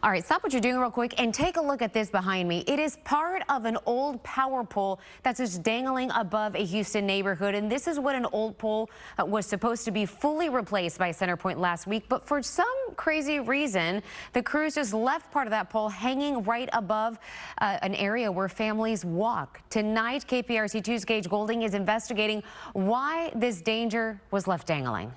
All right, stop what you're doing real quick and take a look at this behind me. It is part of an old power pole that's just dangling above a Houston neighborhood. And this is what an old pole was supposed to be fully replaced by CenterPoint last week. But for some crazy reason, the crews just left part of that pole hanging right above an area where families walk. Tonight, KPRC-2's Gage Goulding is investigating why this danger was left dangling.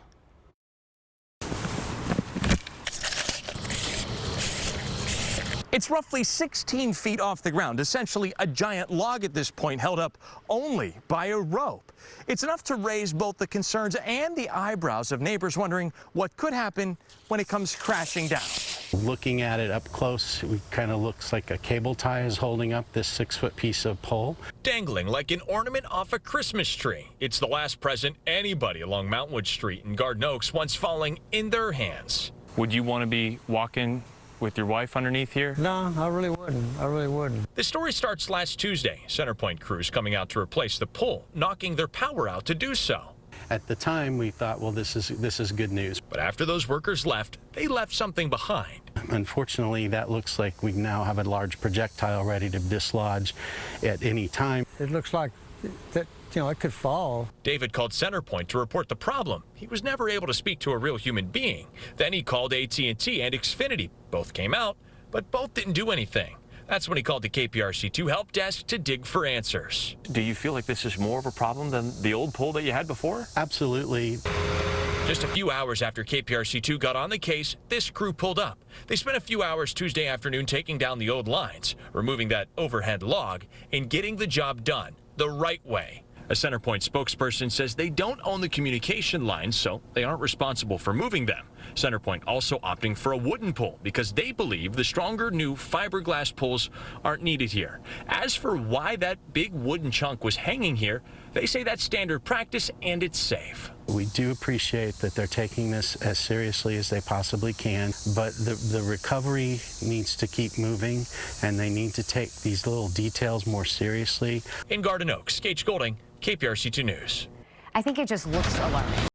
It's roughly 16 feet off the ground, essentially a giant log at this point, held up only by a rope. It's enough to raise both the concerns and the eyebrows of neighbors wondering what could happen when it comes crashing down. Looking at it up close, it kind of looks like a cable tie is holding up this 6-foot piece of pole. Dangling like an ornament off a Christmas tree. It's the last present anybody along Mountainwood Street in Garden Oaks wants falling in their hands. Would you want to be walking with your wife underneath here? No, I really wouldn't. The story starts last Tuesday. CenterPoint crews coming out to replace the pole, knocking their power out to do so. At the time, we thought, well, this is good news. But after those workers left, they left something behind. Unfortunately, that looks like we now have a large projectile ready to dislodge at any time. It looks like that, it could fall. David called CenterPoint to report the problem. He was never able to speak to a real human being. Then he called AT&T and Xfinity. Both came out, but both didn't do anything. That's when he called the KPRC-2 help desk to dig for answers. Do you feel like this is more of a problem than the old pole that you had before? Absolutely. Just a few hours after KPRC-2 got on the case, this crew pulled up. They spent a few hours Tuesday afternoon taking down the old lines, removing that overhead log, and getting the job done the right way. A CenterPoint spokesperson says they don't own the communication lines, so they aren't responsible for moving them. CenterPoint also opting for a wooden pole because they believe the stronger new fiberglass poles aren't needed here. As for why that big wooden chunk was hanging here, they say that's standard practice and it's safe. We do appreciate that they're taking this as seriously as they possibly can, but the recovery needs to keep moving, and they need to take these little details more seriously. In Garden Oaks, Gage Goulding, KPRC-2 News. I think it just looks alarming.